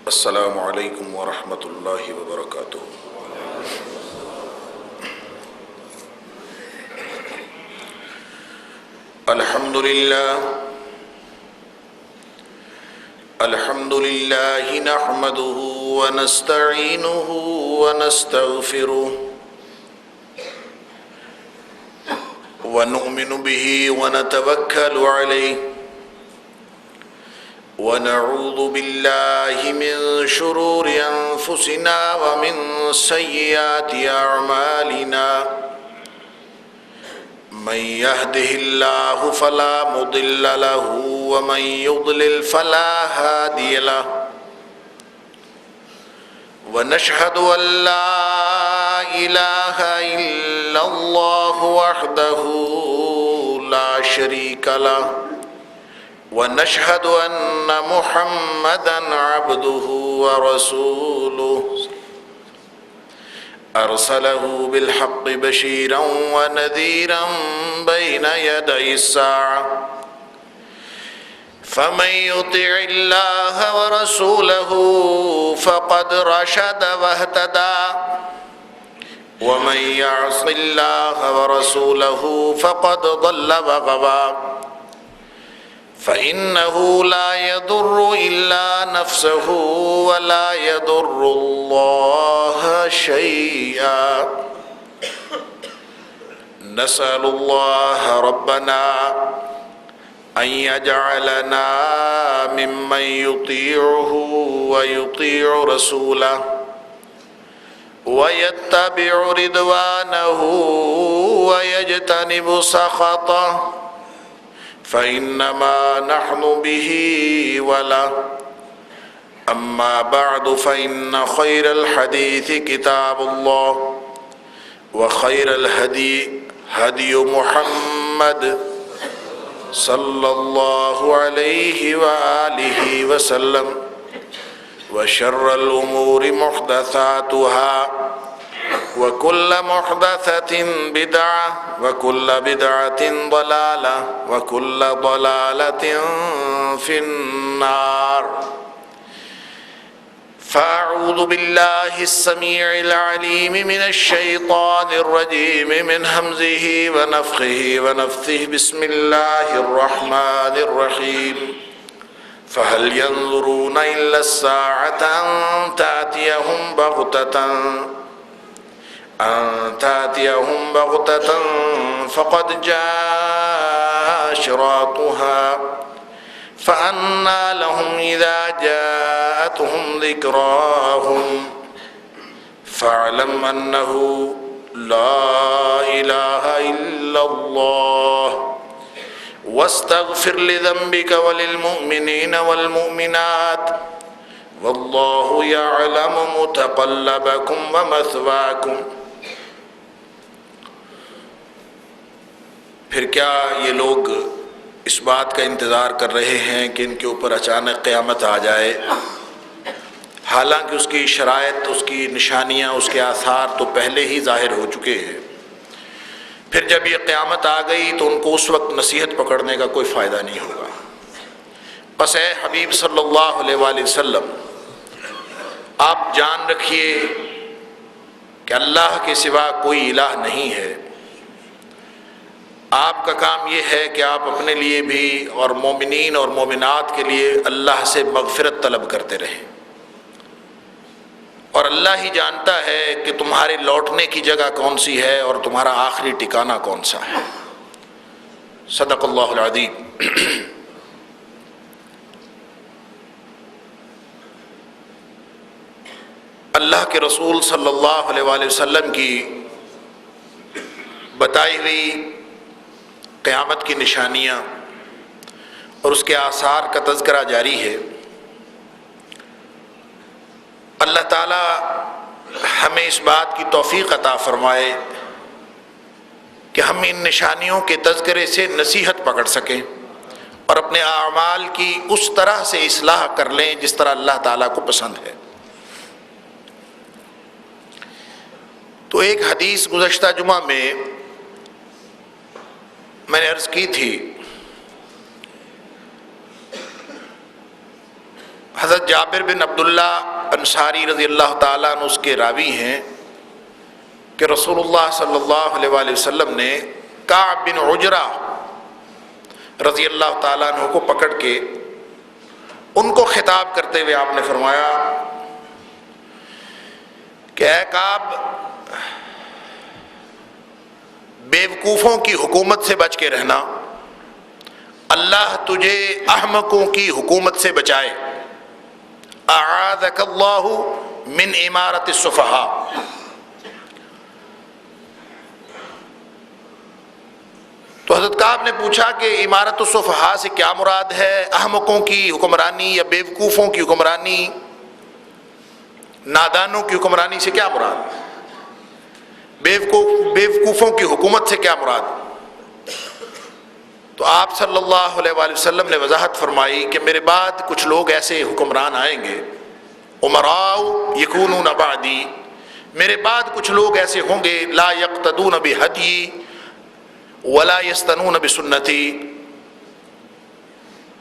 السلام علیکم ورحمۃ اللہ وبرکاتہ۔ الحمد للہ نحمده ونستعینه ونستغفره ونؤمن به ونتوکل علیہ ونعوذ باللہ من شرور انفسنا ومن سیئات اعمالنا من يهده الله فلا مضل له ومن يضلل فلا هادي له ونشهد أن لا إله إلا الله وحده لا شريك له ونشهد أن محمدًا عبده ورسوله أرسله بالحق بشيرا ونذيرا بين يدي الساعة فمن يطع الله ورسوله فقد رشد واهتدى ومن يعص الله ورسوله فقد ضل وغوى فإنه لا يضر إلا نفسه ولا يضر الله شيئا نسأل الله ربنا أن يجعلنا ممن يطيعه ويطيع رسوله ويتبع رضوانه ويجتنب سخطه فإنما نحن به وله أما بعد فإن خير الحديث كتاب الله وخير الهدي هدي محمد صلى الله عليه وآله وسلم وشر الأمور محدثاتها وكل محدثة بدعة وكل بدعة ضلالة وكل ضلالة في النار فأعوذ بالله السميع العليم من الشيطان الرجيم من همزه ونفخه ونفثه بسم الله الرحمن الرحيم فهل ينظرون إلا الساعة أن تأتيهم بغتة فقد جاء أشراطها فأنى لهم إذا جاءتهم ذكراهم فاعلم أنه لا إله إلا الله واستغفر لذنبك وللمؤمنين والمؤمنات والله يعلم متقلبكم ومثواكم۔ پھر کیا یہ لوگ اس بات کا انتظار کر رہے ہیں کہ ان کے اوپر اچانک قیامت آ جائے، حالانکہ اس کی شرائط، اس کی نشانیاں، اس کے آثار تو پہلے ہی ظاہر ہو چکے ہیں۔ پھر جب یہ قیامت آ گئی تو ان کو اس وقت نصیحت پکڑنے کا کوئی فائدہ نہیں ہوگا۔ بس اے حبیب صلی اللہ علیہ وآلہ وسلم، آپ جان رکھیے کہ اللہ کے سوا کوئی الہ نہیں ہے۔ آپ کا کام یہ ہے کہ آپ اپنے لیے بھی اور مومنین اور مومنات کے لیے اللہ سے مغفرت طلب کرتے رہیں، اور اللہ ہی جانتا ہے کہ تمہارے لوٹنے کی جگہ کون سی ہے اور تمہارا آخری ٹھکانہ کون سا ہے۔ صدق اللہ العظیم۔ اللہ کے رسول صلی اللہ علیہ وآلہ وسلم کی بتائی ہوئی قیامت کی نشانیاں اور اس کے آثار کا تذکرہ جاری ہے۔ اللہ تعالی ہمیں اس بات کی توفیق عطا فرمائے کہ ہم ان نشانیوں کے تذکرے سے نصیحت پکڑ سکیں اور اپنے اعمال کی اس طرح سے اصلاح کر لیں جس طرح اللہ تعالیٰ کو پسند ہے۔ تو ایک حدیث گزشتہ جمعہ میں نے عرض کی تھی حضرت جابر بن عبداللہ انصاری رضی اللہ تعالیٰ عنہ اس کے راوی ہیں کہ رسول اللہ صلی اللہ علیہ وآلہ وسلم نے کعب بن عجرہ رضی اللہ تعالیٰ عنہ کو پکڑ کے ان کو خطاب کرتے ہوئے آپ نے فرمایا کہ اے کعب، بیوقوفوں کی حکومت سے بچ کے رہنا، اللہ تجھے احمقوں کی حکومت سے بچائے، اعاذک اللہ من امارت السفہاء۔ تو حضرت کعب نے پوچھا کہ امارت السفہاء سے کیا مراد ہے؟ احمقوں کی حکمرانی یا بیوقوفوں کی حکمرانی، نادانوں کی حکمرانی سے کیا مراد؟ بیوقوفوں کی حکومت سے کیا مراد؟ تو آپ صلی اللہ علیہ وآلہ وسلم نے وضاحت فرمائی کہ میرے بعد کچھ لوگ ایسے حکمران آئیں گے، امراء یکونون بعدی، میرے بعد کچھ لوگ ایسے ہوں گے لا یقتدون بہدی ولا یستنون بسنتی،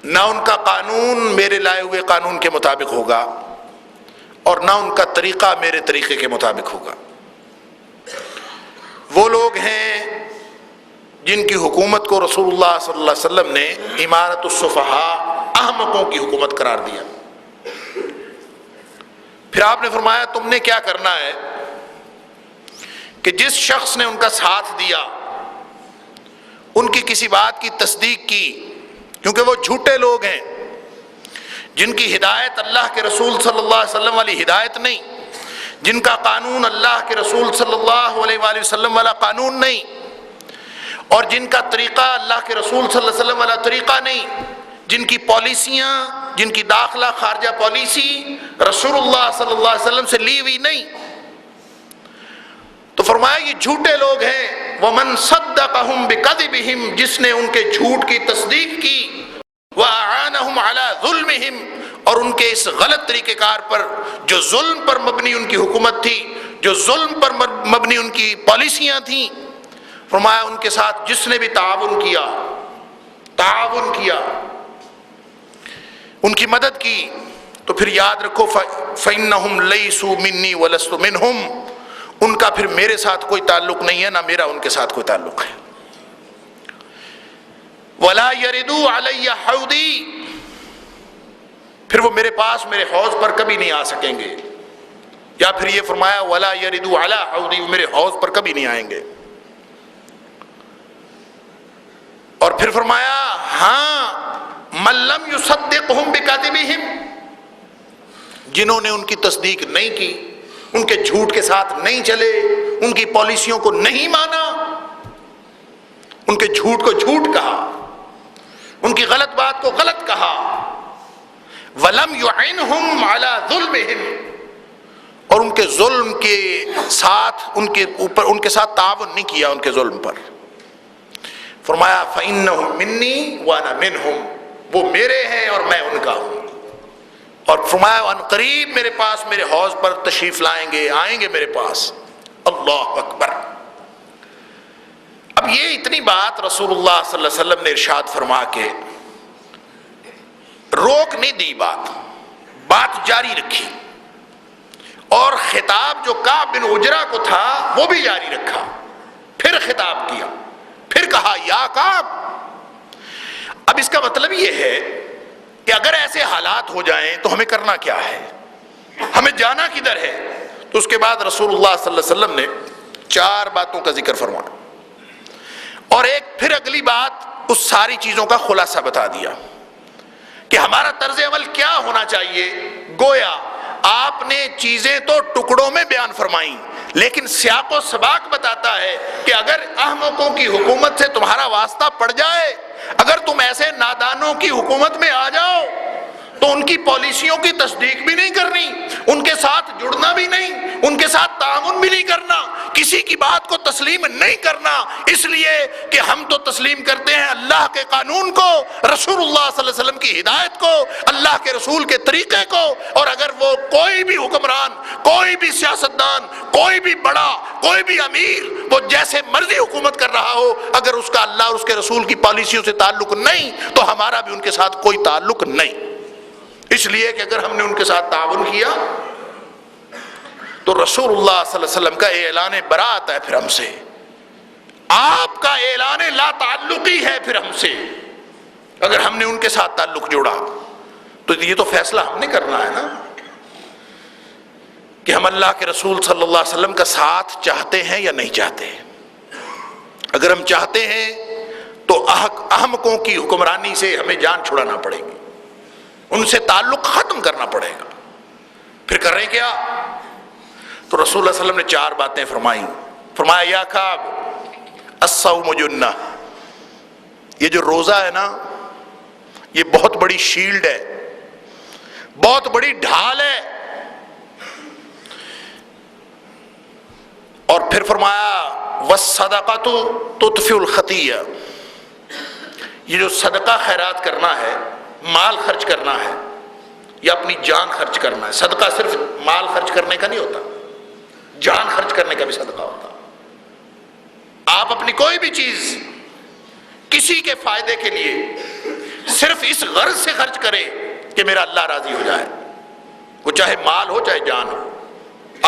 نہ ان کا قانون میرے لائے ہوئے قانون کے مطابق ہوگا اور نہ ان کا طریقہ میرے طریقے کے مطابق ہوگا۔ وہ لوگ ہیں جن کی حکومت کو رسول اللہ صلی اللہ علیہ وسلم نے امارت السفہاء، احمقوں کی حکومت قرار دیا۔ پھر آپ نے فرمایا تم نے کیا کرنا ہے کہ جس شخص نے ان کا ساتھ دیا، ان کی کسی بات کی تصدیق کی، کیونکہ وہ جھوٹے لوگ ہیں جن کی ہدایت اللہ کے رسول صلی اللہ علیہ وسلم والی ہدایت نہیں، جن کا قانون اللہ کے رسول صلی اللہ علیہ وآلہ وسلم والا قانون نہیں، اور جن کا طریقہ اللہ کے رسول صلی اللہ علیہ وسلم والا طریقہ نہیں، جن کی پالیسیاں، جن کی داخلہ خارجہ پالیسی رسول اللہ صلی اللہ علیہ وسلم سے لی ہوئی نہیں۔ تو فرمایا یہ جھوٹے لوگ ہیں، وَمَن صَدَّقَهُمْ بِكَذِبِهِمْ، جس نے ان کے جھوٹ کی تصدیق کی، وَأَعَانَهُمْ عَلَى ظُلْمِهِمْ، اور ان کے اس غلط طریقہ کار پر جو ظلم پر مبنی ان کی حکومت تھی، جو ظلم پر مبنی ان کی پالیسیاں تھیں، فرمایا ان کے ساتھ جس نے بھی تعاون کیا ان کی مدد کی، تو پھر یاد رکھو فَإِنَّهُمْ لَيْسُوا مِنِّي وَلَسْتُ مِنْهُمْ، ان کا پھر میرے ساتھ کوئی تعلق نہیں ہے، نہ میرا ان کے ساتھ کوئی تعلق ہے۔ وَلَا يَرِدُوا عَلَيَّ حَوْضِي، پھر وہ میرے پاس میرے حوض پر کبھی نہیں آ سکیں گے، یا پھر یہ فرمایا وَلَا يَرِدُوا عَلَى حَوْضِي، وہ میرے حوض پر کبھی نہیں آئیں گے۔ اور پھر فرمایا ہاں مَن لَّمْ يُصَدِّقْهُمْ بِكَذِبِهِمْ، جنہوں نے ان کی تصدیق نہیں کی، ان کے جھوٹ کے ساتھ نہیں چلے، ان کی پالیسیوں کو نہیں مانا، ان کے جھوٹ کو جھوٹ کہا، ان کی غلط بات کو غلط کہا، وَلَمْ يُعِنْهُمْ عَلَى ظُلْمِهِمْ، اور ان کے ظلم کے ساتھ ان کے ساتھ تعاون نہیں کیا ان کے ظلم پر، فرمایا فَإِنَّهُمْ مِنِّي وَأَنَا مِنْهُمْ، وہ میرے ہیں اور میں ان کا ہوں۔ اور فرمایا ان قریب میرے پاس میرے حوض پر تشریف لائیں گے، آئیں گے میرے پاس۔ اللہ اکبر۔ اب یہ اتنی بات رسول اللہ صلی اللہ علیہ وسلم نے ارشاد فرما کے روک نہیں دی، بات جاری رکھی، اور خطاب جو کعب بن عجرہ کو تھا وہ بھی جاری رکھا، پھر خطاب کیا، پھر کہا یا کعب۔ اب اس کا مطلب یہ ہے کہ اگر ایسے حالات ہو جائیں تو ہمیں کرنا کیا ہے، ہمیں جانا کدھر ہے؟ تو اس کے بعد رسول اللہ صلی اللہ علیہ وسلم نے 4 باتوں کا ذکر فرمایا، اور ایک پھر اگلی بات اس ساری چیزوں کا خلاصہ بتا دیا کہ ہمارا طرز عمل کیا ہونا چاہیے۔ گویا آپ نے چیزیں تو ٹکڑوں میں بیان فرمائیں، لیکن سیاق و سباق بتاتا ہے کہ اگر احمقوں کی حکومت سے تمہارا واسطہ پڑ جائے، اگر تم ایسے نادانوں کی حکومت میں آ جاؤ تو ان کی پالیسیوں کی تصدیق بھی نہیں کرنی، ان کے ساتھ جڑنا بھی نہیں، ان کے ساتھ تعاون بھی نہیں کرنا، کسی کی بات کو تسلیم نہیں کرنا، اس لیے کہ ہم تو تسلیم کرتے ہیں اللہ کے قانون کو، رسول اللہ صلی اللہ علیہ وسلم کی ہدایت کو، اللہ کے رسول کے طریقے کو، اور اگر وہ کوئی بھی حکمران، کوئی بھی سیاستدان، کوئی بھی بڑا، کوئی بھی امیر، وہ جیسے مرضی حکومت کر رہا ہو، اگر اس کا اللہ اور اس کے رسول کی پالیسیوں سے تعلق نہیں تو ہمارا بھی ان کے ساتھ کوئی تعلق نہیں۔ اس لیے کہ اگر ہم نے ان کے ساتھ تعاون کیا تو رسول اللہ صلی اللہ علیہ وسلم کا اعلان براءت ہے پھر ہم سے، آپ کا اعلان لا تعلقی ہے پھر ہم سے۔ اگر ہم نے ان کے ساتھ تعلق جوڑا تو یہ تو فیصلہ ہم نے کرنا ہے نا کہ ہم اللہ کے رسول صلی اللہ علیہ وسلم کا ساتھ چاہتے ہیں یا نہیں چاہتے۔ اگر ہم چاہتے ہیں تو احمقوں کی حکمرانی سے ہمیں جان چھڑانا پڑے گی، ان سے تعلق ختم کرنا پڑے گا۔ پھر کر رہے کیا؟ تو رسول اللہ صلی اللہ علیہ وسلم نے 4 باتیں فرمائی۔ فرمایا یا کعب الصوم جنہ، یہ جو روزہ ہے نا یہ بہت بڑی شیلڈ ہے، بہت بڑی ڈھال ہے۔ اور پھر فرمایا والصدقۃ تطفئ الخطیہ، یہ جو صدقہ خیرات کرنا ہے، مال خرچ کرنا ہے یا اپنی جان خرچ کرنا ہے۔ صدقہ صرف مال خرچ کرنے کا نہیں ہوتا، جان خرچ کرنے کا بھی صدقہ ہوتا۔ آپ اپنی کوئی بھی چیز کسی کے فائدے کے لیے صرف اس غرض سے خرچ کرے کہ میرا اللہ راضی ہو جائے، وہ چاہے مال ہو چاہے جان ہو۔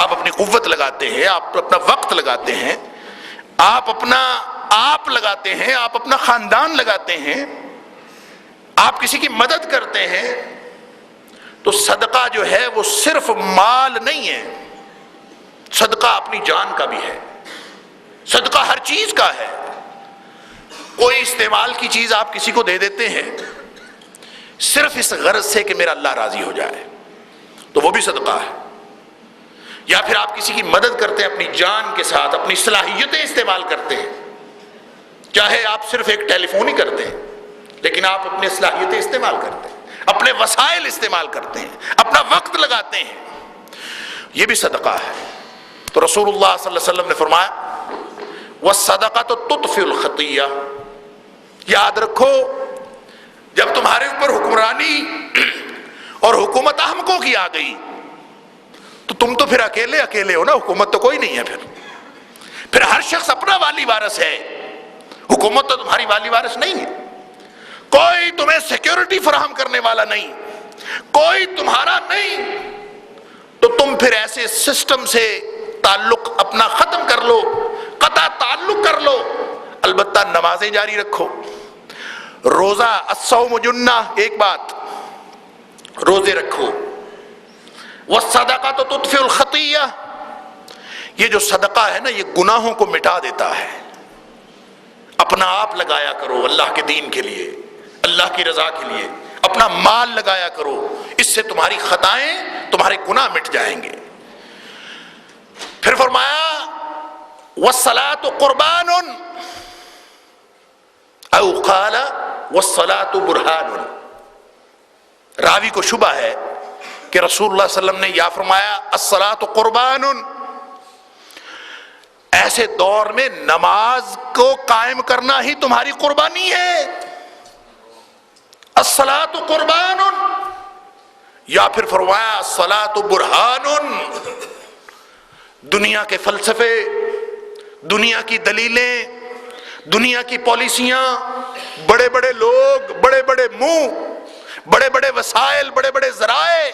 آپ اپنی قوت لگاتے ہیں، آپ اپنا وقت لگاتے ہیں، آپ اپنا آپ لگاتے ہیں، آپ اپنا خاندان لگاتے ہیں، آپ کسی کی مدد کرتے ہیں، تو صدقہ جو ہے وہ صرف مال نہیں ہے، صدقہ اپنی جان کا بھی ہے، صدقہ ہر چیز کا ہے۔ کوئی استعمال کی چیز آپ کسی کو دے دیتے ہیں صرف اس غرض سے کہ میرا اللہ راضی ہو جائے تو وہ بھی صدقہ ہے۔ یا پھر آپ کسی کی مدد کرتے ہیں اپنی جان کے ساتھ، اپنی صلاحیتیں استعمال کرتے ہیں، چاہے آپ صرف ایک ٹیلی فون ہی کرتے ہیں لیکن آپ اپنی صلاحیتیں استعمال کرتے ہیں، اپنے وسائل استعمال کرتے ہیں، اپنا وقت لگاتے ہیں، یہ بھی صدقہ ہے۔ تو رسول اللہ صلی اللہ علیہ وسلم نے فرمایا والصدقۃ تطفئ الخطیہ، یاد رکھو جب تمہارے اوپر حکمرانی اور حکومت احمقوں کی آ گئی تو تم تو پھر اکیلے ہو نا، حکومت تو کوئی نہیں ہے، پھر ہر شخص اپنا والی وارث ہے، حکومت تو تمہاری والی وارث نہیں ہے، کوئی تمہیں سیکیورٹی فراہم کرنے والا نہیں، کوئی تمہارا نہیں، تو تم پھر ایسے سسٹم سے تعلق اپنا ختم کر لو، قطع تعلق کر لو، البتہ نمازیں جاری رکھو، روزہ الصوم جنہ، ایک بات روزے رکھو، والصدقۃ تطفئ الخطیہ، یہ جو صدقہ ہے نا یہ گناہوں کو مٹا دیتا ہے۔ اپنا آپ لگایا کرو اللہ کے دین کے لیے، اللہ کی رضا کے لیے، اپنا مال لگایا کرو، اس سے تمہاری خطائیں تمہارے گناہ مٹ جائیں گے۔ پھر فرمایا والصلاۃ قربان او قال والصلاۃ برہان، راوی کو شبہ ہے کہ رسول اللہ صلی اللہ علیہ وسلم نے یا فرمایا الصلاۃ قربان، ایسے دور میں نماز کو قائم کرنا ہی تمہاری قربانی ہے، الصلاۃ قربان، یا پھر فرمایا الصلاۃ برہان، دنیا کے فلسفے، دنیا کی دلیلیں، دنیا کی پالیسیاں، بڑے بڑے لوگ، بڑے بڑے منہ، بڑے بڑے وسائل، بڑے بڑے ذرائع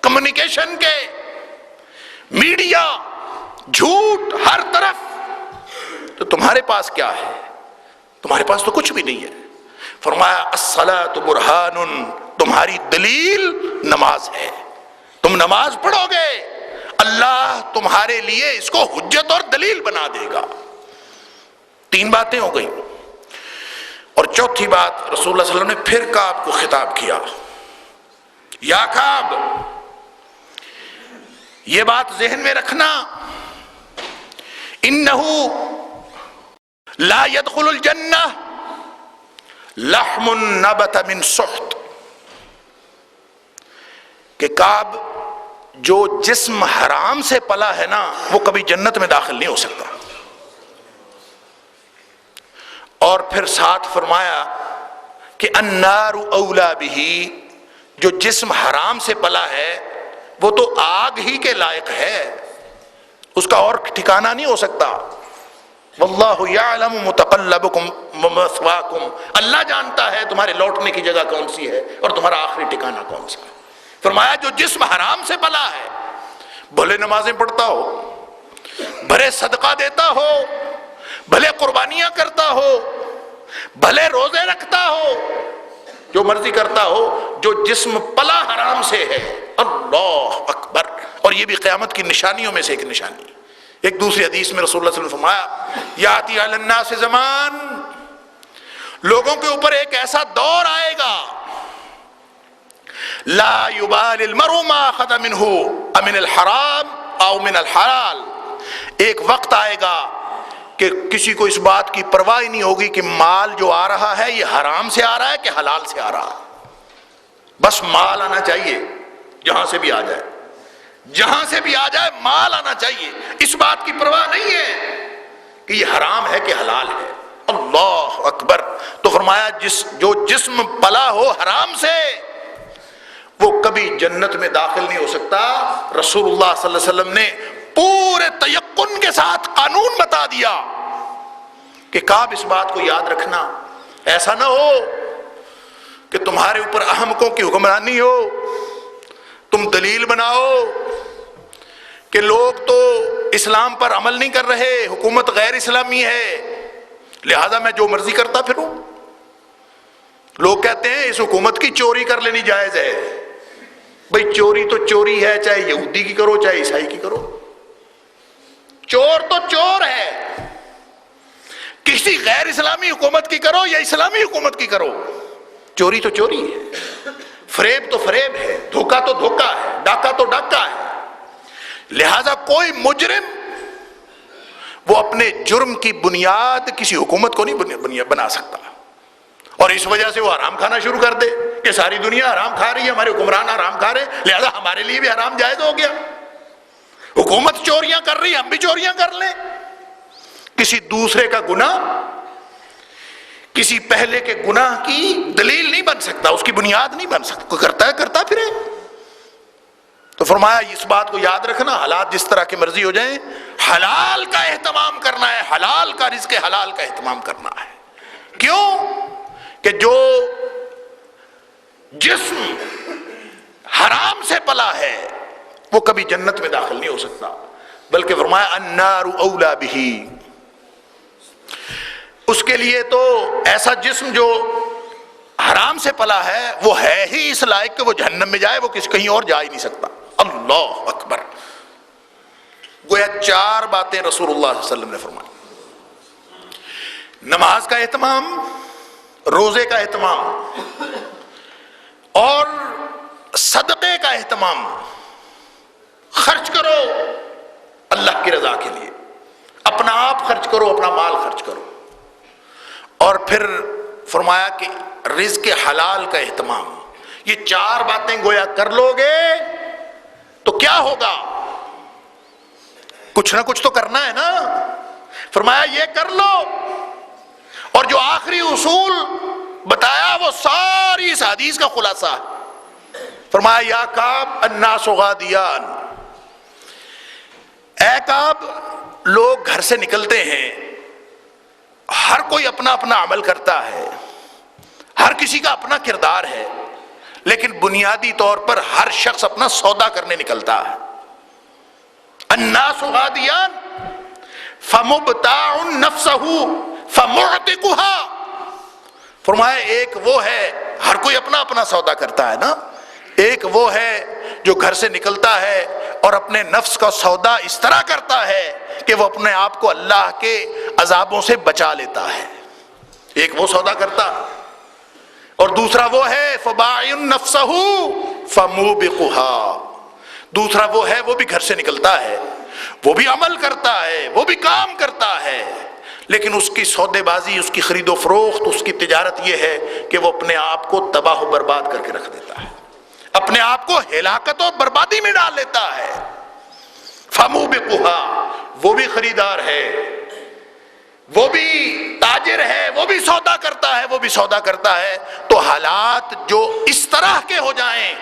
کمیونیکیشن کے، میڈیا، جھوٹ ہر طرف، تو تمہارے پاس کیا ہے؟ تمہارے پاس تو کچھ بھی نہیں ہے۔ فرمایا الصلاۃ برہان، تمہاری دلیل نماز ہے، تم نماز پڑھو گے اللہ تمہارے لیے اس کو حجت اور دلیل بنا دے گا۔ 3 باتیں ہو گئی، اور چوتھی بات رسول اللہ صلی اللہ علیہ وسلم نے پھر کعب کو خطاب کیا، یا کعب یہ بات ذہن میں رکھنا، انہو لا يدخل الجنہ لحم نبت من سحت، کہ کعب جو جسم حرام سے پلا ہے نا وہ کبھی جنت میں داخل نہیں ہو سکتا۔ اور پھر ساتھ فرمایا کہ النار اولا بہ، جو جسم حرام سے پلا ہے وہ تو آگ ہی کے لائق ہے، اس کا اور ٹھکانہ نہیں ہو سکتا۔ واللہ یعلم متقلبکم ومثواکم، اللہ جانتا ہے تمہارے لوٹنے کی جگہ کون سی ہے اور تمہارا آخری ٹھکانہ کون سا ہے۔ فرمایا جو جسم حرام سے پلا ہے، بھلے نمازیں پڑھتا ہو، بھلے صدقہ دیتا ہو، بھلے قربانیاں کرتا ہو، بھلے روزے رکھتا ہو، جو مرضی کرتا ہو، جو جسم پلا حرام سے ہے، اللہ اکبر. اور یہ بھی قیامت کی نشانیوں میں سے ایک نشانی. ایک دوسری حدیث میں رسول اللہ صلی اللہ علیہ وسلم نے فرمایا یاتی علی الناس زمان، لوگوں کے اوپر ایک ایسا دور آئے گا لا یبال المرء ما اخذ منہ امن الحرام او من الحلال. ایک وقت آئے گا کہ کسی کو اس بات کی پرواہ ہی نہیں ہوگی کہ مال جو آ رہا ہے یہ حرام سے آ رہا ہے کہ حلال سے آ رہا ہے. بس مال آنا چاہیے، جہاں سے بھی آ جائے، جہاں سے بھی آ جائے مال آنا چاہیے. اس بات کی پرواہ نہیں ہے کہ یہ حرام ہے کہ حلال ہے. اللہ اکبر. تو فرمایا جو جسم پلا ہو حرام سے وہ کبھی جنت میں داخل نہیں ہو سکتا. رسول اللہ صلی اللہ علیہ وسلم نے پورے تیقن کے ساتھ قانون بتا دیا کہ کعب اس بات کو یاد رکھنا، ایسا نہ ہو کہ تمہارے اوپر احمقوں کی حکمرانی ہو، تم دلیل بناؤ کہ لوگ تو اسلام پر عمل نہیں کر رہے، حکومت غیر اسلامی ہے، لہذا میں جو مرضی کرتا پھروں. لوگ کہتے ہیں اس حکومت کی چوری کر لینی جائز ہے. بھئی چوری تو چوری ہے، چاہے یہودی کی کرو چاہے عیسائی کی کرو، چور تو چور ہے. کسی غیر اسلامی حکومت کی کرو یا اسلامی حکومت کی کرو، چوری تو چوری ہے، فریب تو فریب ہے، دھوکہ تو دھوکہ ہے، ڈاکہ تو ڈاکہ ہے. لہذا کوئی مجرم وہ اپنے جرم کی بنیاد کسی حکومت کو نہیں بنا سکتا، اور اس وجہ سے وہ حرام کھانا شروع کر دے کہ ساری دنیا حرام کھا رہی ہے، ہمارے حکمران حرام کھا رہے ہیں، لہذا ہمارے لیے بھی حرام جائز ہو گیا. حکومت چوریاں کر رہی ہے، ہم بھی چوریاں کر لیں. کسی دوسرے کا گناہ کسی پہلے کے گناہ کی دلیل نہیں بن سکتا، اس کی بنیاد نہیں بن سکتا. کوئی کرتا ہے کرتا پھرے. تو فرمایا اس بات کو یاد رکھنا، حالات جس طرح کی مرضی ہو جائیں، حلال کا اہتمام کرنا ہے، حلال کا رزق حلال کا اہتمام کرنا ہے. کیوں کہ جو جسم حرام سے پلا ہے وہ کبھی جنت میں داخل نہیں ہو سکتا. بلکہ فرمایا النار اولا بہ، اس کے لیے تو ایسا جسم جو حرام سے پلا ہے وہ ہے ہی اس لائق کہ وہ جہنم میں جائے، وہ کہیں اور جا ہی نہیں سکتا. اللہ اکبر. گویا 4 باتیں رسول اللہ صلی اللہ علیہ وسلم نے فرمائی: نماز کا اہتمام، روزے کا اہتمام، اور صدقے کا اہتمام. خرچ کرو اللہ کی رضا کے لیے، اپنا آپ خرچ کرو، اپنا مال خرچ کرو. اور پھر فرمایا کہ رزق حلال کا اہتمام. یہ 4 باتیں گویا کر لو گے تو کیا ہوگا؟ کچھ نہ کچھ تو کرنا ہے نا. فرمایا یہ کر لو، اور جو آخری اصول بتایا وہ ساری اس حدیث کا خلاصہ. فرمایا یا کعب الناس غادیان، اے کعب لوگ گھر سے نکلتے ہیں، ہر کوئی اپنا اپنا عمل کرتا ہے، ہر کسی کا اپنا کردار ہے، لیکن بنیادی طور پر ہر شخص اپنا سودا کرنے نکلتا ہے. الناس غادیان فمبتاع نفسہ فمعتقها. فرمایا ایک وہ ہے، ہر کوئی اپنا اپنا سودا کرتا ہے نا. ایک وہ ہے جو گھر سے نکلتا ہے اور اپنے نفس کا سودا اس طرح کرتا ہے کہ وہ اپنے آپ کو اللہ کے عذابوں سے بچا لیتا ہے. ایک وہ سودا کرتا. اور دوسرا وہ ہے فباعٍ نفسہ فموبقها. دوسرا وہ ہے وہ بھی گھر سے نکلتا ہے، وہ بھی عمل کرتا ہے، وہ بھی کام کرتا ہے، لیکن اس کی سودے بازی، اس کی خرید و فروخت، اس کی تجارت یہ ہے کہ وہ اپنے آپ کو تباہ و برباد کر کے رکھ دیتا ہے، اپنے آپ کو ہلاکت و بربادی میں ڈال لیتا ہے. فموبقها، وہ بھی خریدار ہے، وہ بھی تاجر ہے، وہ بھی سودا کرتا ہے، وہ بھی سودا کرتا ہے. تو حالات جو اس طرح کے ہو جائیں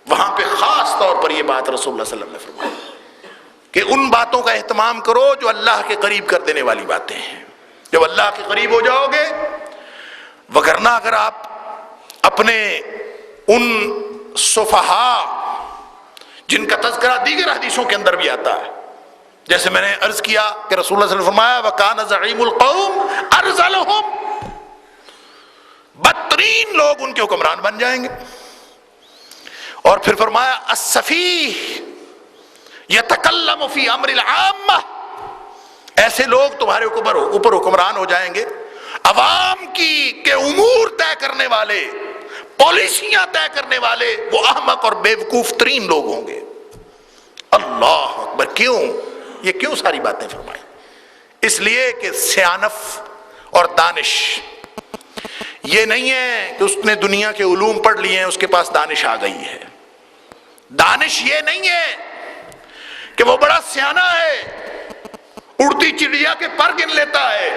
وہاں پہ خاص طور پر یہ بات رسول اللہ صلی اللہ علیہ وسلم نے فرمائی کہ ان باتوں کا اہتمام کرو جو اللہ کے قریب کر دینے والی باتیں ہیں. جب اللہ کے قریب ہو جاؤ گے، وگرنہ اگر آپ اپنے ان سفہا جن کا تذکرہ دیگر حدیثوں کے اندر بھی آتا ہے، جیسے میں نے عرض کیا کہ رسول اللہ صلی اللہ علیہ وسلم فرمایا وَكَانَ زَعِيمُ الْقَوْمِ أَرْذَلُهُمْ، بدترین لوگ ان کے حکمران بن جائیں گے۔ اور پھر فرمایا السفیہ یتکلم فی امر العامہ، ایسے لوگ تمہارے اوپر حکمران ہو جائیں گے، عوام کے امور طے کرنے والے، پالیسیاں طے کرنے والے، وہ احمق اور بیوقوف ترین لوگ ہوں گے۔ اللہ اکبر! کیوں یہ کیوں ساری باتیں فرمائی؟ اس لیے کہ سیانف اور دانش یہ نہیں ہے کہ اس نے دنیا کے علوم پڑھ لیے ہیں اس کے پاس دانش آ گئی ہے۔ دانش یہ نہیں ہے کہ وہ بڑا سیانا ہے، اڑتی چڑیا کے پر گن لیتا ہے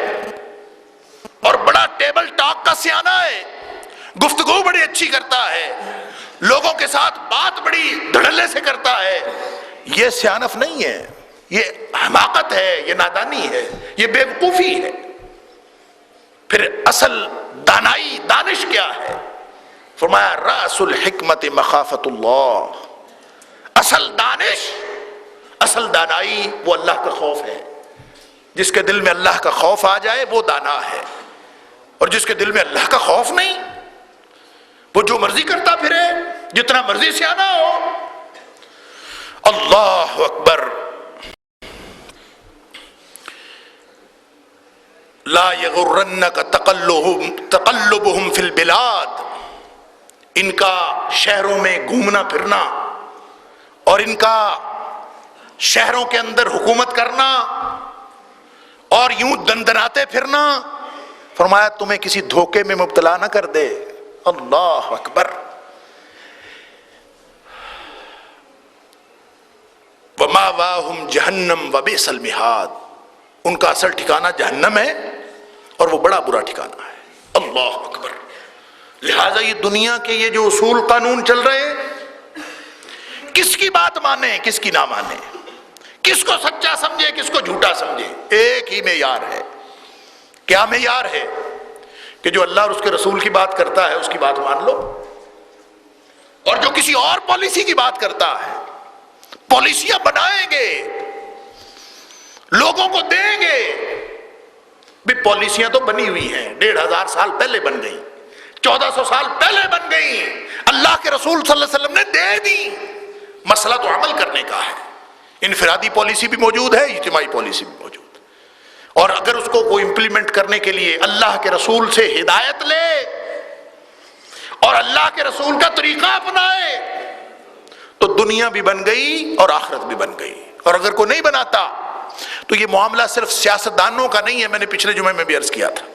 اور بڑا ٹیبل ٹاک کا سیانا ہے، گفتگو بڑی اچھی کرتا ہے، لوگوں کے ساتھ بات بڑی دھڑلے سے کرتا ہے۔ یہ سیانف نہیں ہے، یہ حماقت ہے، یہ نادانی ہے، یہ بیوقوفی ہے۔ پھر اصل دانائی دانش کیا ہے؟ فرمایا رأس الحکمت مخافت اللہ، اصل دانش، اصل دانائی وہ اللہ کا خوف ہے۔ جس کے دل میں اللہ کا خوف آ جائے وہ دانا ہے، اور جس کے دل میں اللہ کا خوف نہیں وہ جو مرضی کرتا پھرے، جتنا مرضی سیانا ہو۔ اللہ اکبر! لا یغرنک تقلبہم فی البلاد، ان کا شہروں میں گھومنا پھرنا اور ان کا شہروں کے اندر حکومت کرنا اور یوں دندناتے پھرنا، فرمایا تمہیں کسی دھوکے میں مبتلا نہ کر دے۔ اللہ اکبر! وَمَأْوَاهُمْ جَهَنَّمُ وَبِئْسَ الْمِہَادُ، ان کا اصل ٹھکانہ جہنم ہے اور وہ بڑا برا ٹھکانہ ہے۔ اللہ اکبر! لہٰذا یہ دنیا کے یہ جو اصول قانون چل رہے ہیں، کس کی بات مانیں کس کی نہ مانیں، کس کو سچا سمجھے کس کو جھوٹا سمجھے، ایک ہی معیار ہے۔ کیا معیار ہے؟ کہ جو اللہ اور اس کے رسول کی بات کرتا ہے اس کی بات مان لو، اور جو کسی اور پالیسی کی بات کرتا ہے، پالیسیاں بنائیں گے، لوگوں کو دیں گے، بھی پالیسیاں تو بنی ہوئی ہیں، 1500 سال پہلے بن گئی، 1400 سال پہلے بن گئی، اللہ کے رسول صلی اللہ علیہ وسلم نے دے دی، مسئلہ تو عمل کرنے کا ہے۔ انفرادی پالیسی بھی موجود ہے، اجتماعی پالیسی بھی موجود ہے، اور اگر اس کو کوئی امپلیمنٹ کرنے کے لیے اللہ کے رسول سے ہدایت لے اور اللہ کے رسول کا طریقہ اپنائے تو دنیا بھی بن گئی اور آخرت بھی بن گئی۔ اور اگر کوئی نہیں بناتا تو یہ معاملہ صرف سیاستدانوں کا نہیں ہے، میں نے پچھلے جمعے میں بھی عرض کیا تھا،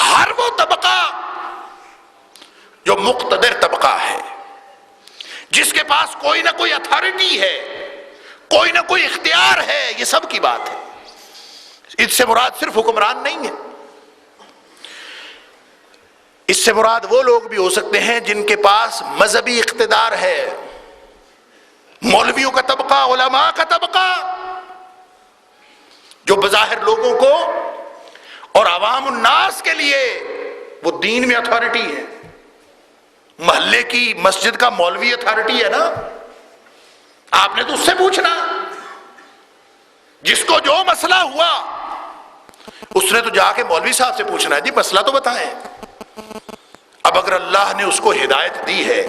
ہر وہ طبقہ جو مقتدر طبقہ ہے، جس کے پاس کوئی نہ کوئی اتھارٹی ہے، کوئی نہ کوئی اختیار ہے، یہ سب کی بات ہے۔ اس سے مراد صرف حکمران نہیں ہے، اس سے مراد وہ لوگ بھی ہو سکتے ہیں جن کے پاس مذہبی اقتدار ہے، مولویوں کا طبقہ، علماء کا طبقہ، جو بظاہر لوگوں کو اور عوام الناس کے لیے وہ دین میں اتھارٹی ہے۔ محلے کی مسجد کا مولوی اتھارٹی ہے نا، آپ نے تو اس سے پوچھنا، جس کو جو مسئلہ ہوا اس نے تو جا کے مولوی صاحب سے پوچھنا ہے، جی مسئلہ تو بتائیں۔ اب اگر اللہ نے اس کو ہدایت دی ہے،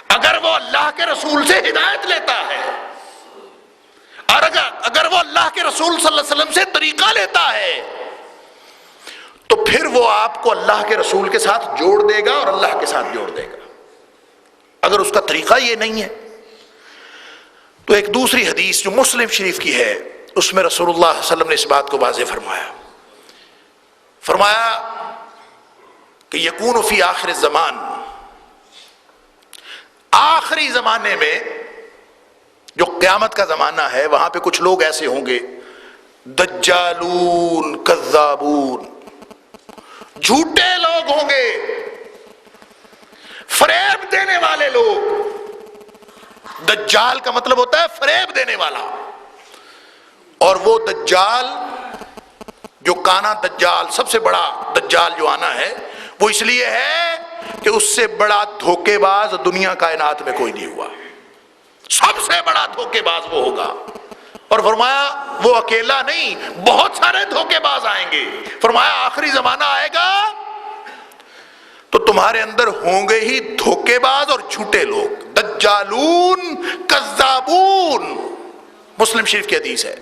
اگر وہ اللہ کے رسول سے ہدایت لیتا ہے، اور اگر وہ اللہ کے رسول صلی اللہ علیہ وسلم سے طریقہ لیتا ہے، تو پھر وہ آپ کو اللہ کے رسول کے ساتھ جوڑ دے گا اور اللہ کے ساتھ جوڑ دے گا۔ اگر اس کا طریقہ یہ نہیں ہے تو ایک دوسری حدیث جو مسلم شریف کی ہے، اس میں رسول اللہ صلی اللہ علیہ وسلم نے اس بات کو واضح فرمایا کہ یکون فی آخر الزمان، آخری زمانے میں جو قیامت کا زمانہ ہے وہاں پہ کچھ لوگ ایسے ہوں گے، دجالون کذابون، جھوٹے لوگ ہوں گے، فریب دینے والے لوگ۔ دجال کا مطلب ہوتا ہے فریب دینے والا، اور وہ دجال جو کانا دجال، سب سے بڑا دجال جو آنا ہے وہ اس لیے ہے کہ اس سے بڑا دھوکے باز دنیا کائنات میں کوئی نہیں ہوا، سب سے بڑا دھوکے باز وہ ہوگا۔ اور فرمایا وہ اکیلا نہیں، بہت سارے دھوکے باز آئیں گے۔ فرمایا آخری زمانہ آئے گا تو تمہارے اندر ہوں گے ہی دھوکے باز اور جھوٹے لوگ، دجالون کذابون، مسلم شریف کی حدیث ہے۔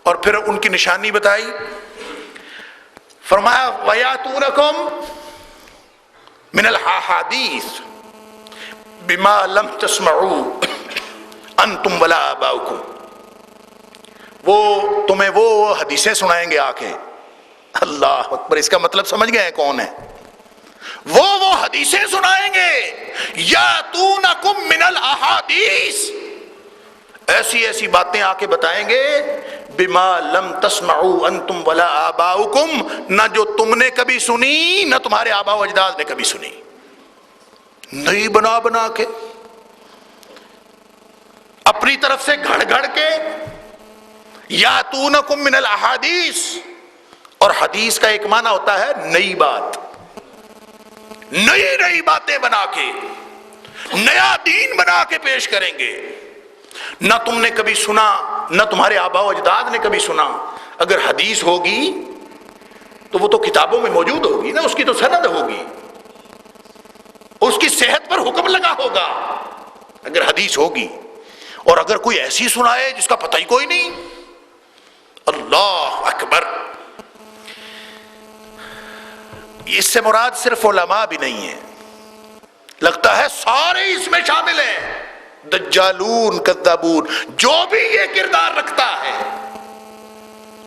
اور پھر ان کی نشانی بتائی، فرمایا وَيَأْتُونَكُمْ مِنَ الْأَحَادِيثِ بِمَا لَمْ تَسْمَعُوا أَنْتُمْ وَلَا آبَاؤُكُمْ، وہ تمہیں وہ حدیثیں سنائیں گے آ کے۔ اللہ اکبر، اس کا مطلب سمجھ گئے ہیں کون ہے؟ وہ حدیثیں سنائیں گے، یاتونکم من الاحادیث، ایسی ایسی باتیں آ کے بتائیں گے، بما لم تسمعوا انتم ولا آباؤکم، نہ جو تم نے کبھی سنی نہ تمہارے آبا و اجداد نے کبھی سنی، نئی بنا بنا کے، اپنی طرف سے گھڑ گھڑ کے۔ یاتونکم من الاحادیث، اور حدیث کا ایک معنی ہوتا ہے نئی بات، نئی نئی باتیں بنا کے، نیا دین بنا کے پیش کریں گے، نہ تم نے کبھی سنا نہ تمہارے آبا و اجداد نے کبھی سنا۔ اگر حدیث ہوگی تو وہ تو کتابوں میں موجود ہوگی نا، اس کی تو سند ہوگی، اس کی صحت پر حکم لگا ہوگا اگر حدیث ہوگی۔ اور اگر کوئی ایسی سنائے جس کا پتہ ہی کوئی نہیں، اللہ اکبر، اس سے مراد صرف علماء بھی نہیں ہے، لگتا ہے سارے اس میں شامل ہیں، دجالون کذابون، جو بھی یہ کردار رکھتا ہے۔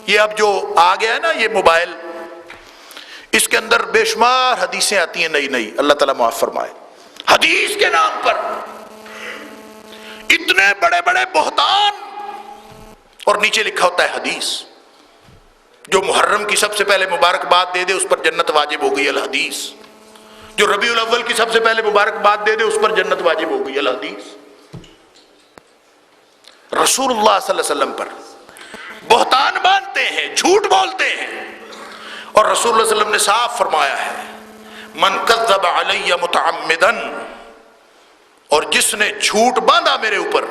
یہ اب جو آ گیا ہے نا یہ موبائل، اس کے اندر بے شمار حدیثیں آتی ہیں نئی نئی، اللہ تعالیٰ معاف فرمائے، حدیث کے نام پر اتنے بڑے بڑے بہتان، اور نیچے لکھا ہوتا ہے حدیث۔ جو محرم کی سب سے پہلے مبارکباد دے دے اس پر جنت واجب ہو گئی، الحدیث۔ جو ربیع الاول کی سب سے پہلے مبارکباد دے دے اس پر جنت واجب ہو گئی، الحدیث۔ رسول اللہ صلی اللہ علیہ وسلم پر بہتان باندھتے ہیں، جھوٹ بولتے ہیں، اور رسول اللہ صلی اللہ علیہ وسلم نے صاف فرمایا ہے من کذب علی متعمدا، اور جس نے جھوٹ باندھا میرے اوپر،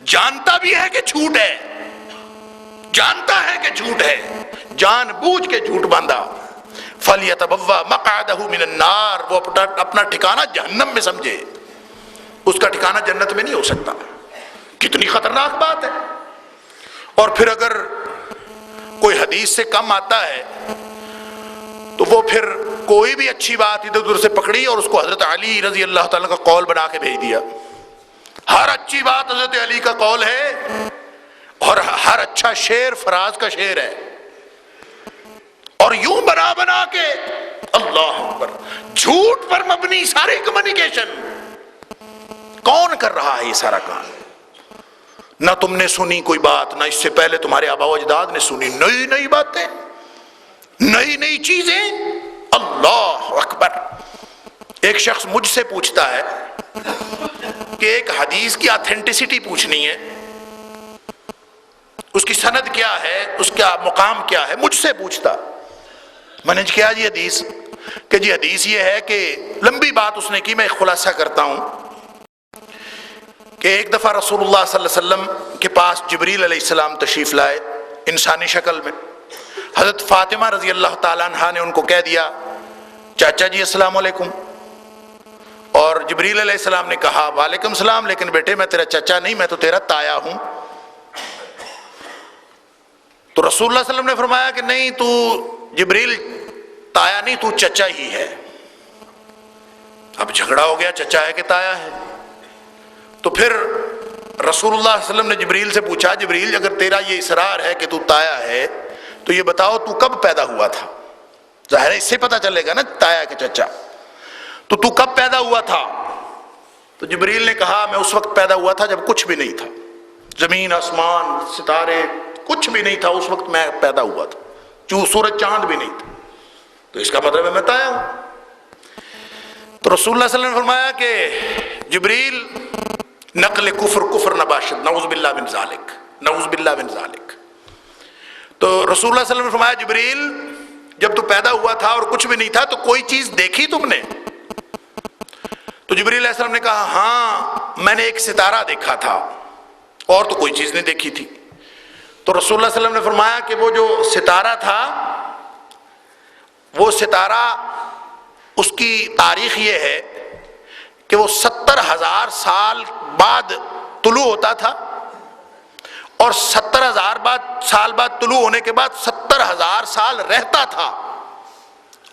جانتا بھی ہے کہ جھوٹ ہے، جانتا ہے کہ جھوٹ ہے، جان بوجھ کے جھوٹ باندھا، فَلْيَتَبَوَّأْ مَقْعَدَهُ مِنَ النَّارِ، وہ اپنا ٹھکانہ جہنم میں سمجھے، اس کا ٹھکانہ جنت میں نہیں ہو سکتا۔ کتنی خطرناک بات ہے۔ اور پھر اگر کوئی حدیث سے کم آتا ہے تو وہ پھر کوئی بھی اچھی بات ادھر ادھر سے پکڑی اور اس کو حضرت علی رضی اللہ تعالیٰ کا قول بنا کے بھیج دیا۔ ہر اچھی بات حضرت علی کا قول ہے، اور ہر اچھا شعر فراز کا شعر ہے، اور یوں بنا بنا کے، اللہ اکبر، جھوٹ پر مبنی ساری کمیونیکیشن۔ کون کر رہا ہے یہ سارا کام؟ نہ تم نے سنی کوئی بات، نہ اس سے پہلے تمہارے آبا و اجداد نے سنی، نئی نئی باتیں، نئی نئی چیزیں، اللہ اکبر۔ ایک شخص مجھ سے پوچھتا ہے کہ ایک حدیث کی آتھینٹسٹی پوچھنی ہے، اس کی سند کیا ہے، اس کا مقام کیا ہے، مجھ سے پوچھتا۔ میں نے کیا جی حدیث، کہ جی حدیث یہ ہے کہ لمبی بات اس نے کی، میں ایک خلاصہ کرتا ہوں کہ ایک دفعہ رسول اللہ صلی اللہ علیہ وسلم کے پاس جبریل علیہ السلام تشریف لائے انسانی شکل میں۔ حضرت فاطمہ رضی اللہ تعالیٰ عنہ نے ان کو کہہ دیا چاچا جی السلام علیکم، اور جبریل علیہ السلام نے کہا وعلیکم السلام، لیکن بیٹے میں تیرا چچا نہیں، میں تو تیرا تایا ہوں۔ تو رسول اللہ صلی اللہ علیہ وسلم نے فرمایا کہ نہیں، تو جبریل تایا نہیں، تو چچا ہی ہے۔ اب جھگڑا ہو گیا، چچا ہے کہ تایا ہے؟ تو پھر رسول اللہ صلی اللہ علیہ وسلم نے جبریل سے پوچھا، جبریل اگر تیرا یہ اصرار ہے کہ تو تایا ہے تو یہ بتاؤ تو کب پیدا ہوا تھا؟ ظاہر ہے اس سے پتہ چلے گا نا تایا کہ چچا، تو کب پیدا ہوا تھا؟ تو جبریل نے کہا میں اس وقت پیدا ہوا تھا جب کچھ بھی نہیں تھا، زمین آسمان ستارے کچھ بھی نہیں تھا، اس وقت میں پیدا ہوا تھا، سورج چاند بھی نہیں تھا، تو اس کا مطلب ہے میں تایا ہوں۔ تو رسول اللہ صلی اللہ علیہ وسلم نے فرمایا کہ جبریل نقل کفر نباشد، نعوذ باللہ من ذالک، نعوذ باللہ من ذالک۔ تو رسول اللہ صلی اللہ علیہ وسلم نے فرمایا جبریل جب تو پیدا ہوا تھا اور کچھ بھی نہیں تھا تو کوئی چیز دیکھی تم نے؟ تو جبریل علیہ السلام نے کہا ہاں میں نے ایک ستارہ دیکھا تھا اور تو کوئی چیز نہیں دیکھی تھی۔ تو رسول اللہ صلی اللہ علیہ وسلم نے فرمایا کہ وہ جو ستارہ تھا، وہ ستارہ اس کی تاریخ یہ ہے کہ وہ 70,000 سال بعد طلوع ہوتا تھا، اور 70,000 سال بعد طلوع ہونے کے بعد 70,000 سال رہتا تھا،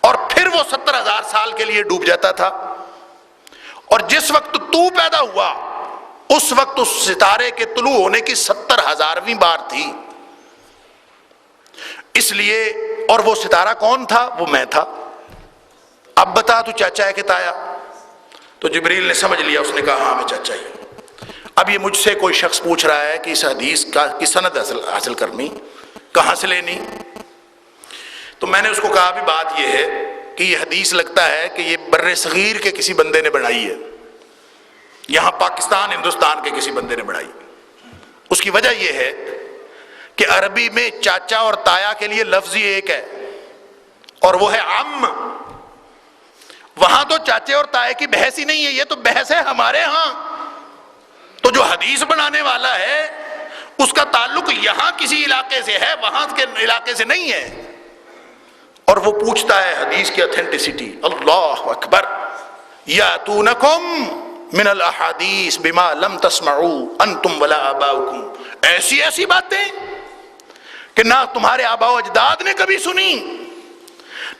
اور پھر وہ 70,000 سال کے لیے ڈوب جاتا تھا۔ اور جس وقت تو پیدا ہوا اس وقت اس ستارے کے طلوع ہونے کی 70,000ویں بار تھی۔ اس لیے، اور وہ ستارہ کون تھا؟ وہ میں تھا۔ اب بتا تو چاچا ہے کہ تایا؟ تو جبریل نے سمجھ لیا، اس نے کہا ہاں میں چاچا ہی ہوں۔ اب یہ مجھ سے کوئی شخص پوچھ رہا ہے کہ اس حدیث کی سند حاصل کرنی، کہاں سے لینی؟ تو میں نے اس کو کہا بھی بات یہ ہے کہ یہ حدیث لگتا ہے کہ یہ بر صغیر کے کسی بندے نے بنائی ہے، یہاں پاکستان ہندوستان کے کسی بندے نے بنائی۔ اس کی وجہ یہ ہے کہ عربی میں چاچا اور تایا کے لیے لفظ ہی ایک ہے، اور وہ ہے عم۔ وہاں تو چاچے اور تائے کی بحث ہی نہیں ہے، یہ تو بحث ہے ہمارے ہاں۔ تو جو حدیث بنانے والا ہے اس کا تعلق یہاں کسی علاقے سے ہے، وہاں کے علاقے سے نہیں ہے، اور وہ پوچھتا ہے حدیث کی اتھینٹسٹی۔ اللہ اکبر، یاتونکم من الاحادیث بما لم تسمعوا انتم ولا آباؤکم، ایسی ایسی باتیں کہ نہ تمہارے آباء و اجداد نے کبھی سنی،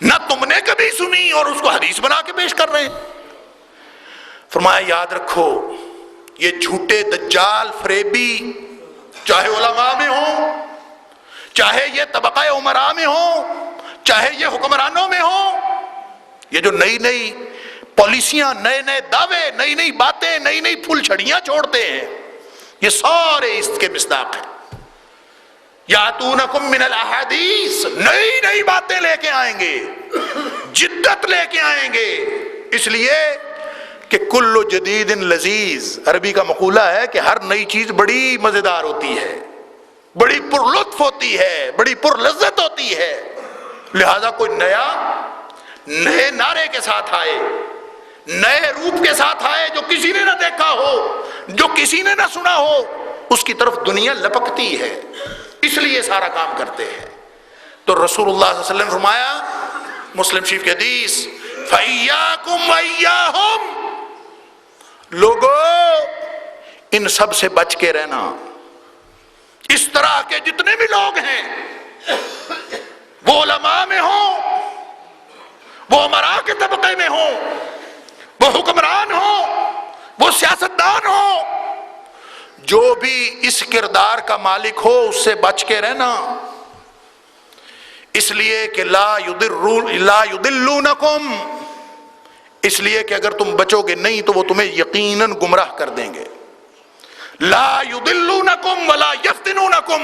نہ تم نے کبھی سنی، اور اس کو حدیث بنا کے پیش کر رہے ہیں۔ فرمایا یاد رکھو، یہ جھوٹے دجال فریبی، چاہے علماء میں ہوں، چاہے یہ طبقہ عمراء میں ہوں، چاہے یہ حکمرانوں میں ہوں، یہ جو نئی نئی پالیسیاں، نئے نئے دعوے، نئی نئی باتیں، نئی نئی پھول چھڑیاں چھوڑتے ہیں، یہ سارے اس کے مصداق ہیں۔ یاتونکم من الاحادیث، نئی نئی باتیں لے کے آئیں گے، جدت لے کے آئیں گے، اس لیے کہ کل جدید لذیذ، عربی کا مقولہ ہے کہ ہر نئی چیز بڑی مزیدار ہوتی ہے، بڑی پر لطف ہوتی ہے، بڑی پر لذت ہوتی ہے۔ لہذا کوئی نیا، نئے نعرے کے ساتھ آئے، نئے روپ کے ساتھ آئے، جو کسی نے نہ دیکھا ہو، جو کسی نے نہ سنا ہو، اس کی طرف دنیا لپکتی ہے، اس لیے سارا کام کرتے ہیں۔ تو رسول اللہ صلی اللہ علیہ وسلم فرمایا، مسلم شریف کی حدیث، فَإِيَّاكُمْ وَإِيَّاهُمْ، لوگو ان سب سے بچ کے رہنا۔ اس طرح کے جتنے بھی لوگ ہیں، وہ علماء میں ہوں، وہ امراء کے طبقے میں ہوں، وہ حکمران ہوں، وہ سیاستدان ہوں، جو بھی اس کردار کا مالک ہو اس سے بچ کے رہنا، اس لیے کہ لا یضلونکم، اس لیے کہ اگر تم بچو گے نہیں تو وہ تمہیں یقیناً گمراہ کر دیں گے۔ لا یضلونکم ولا یفتنونکم،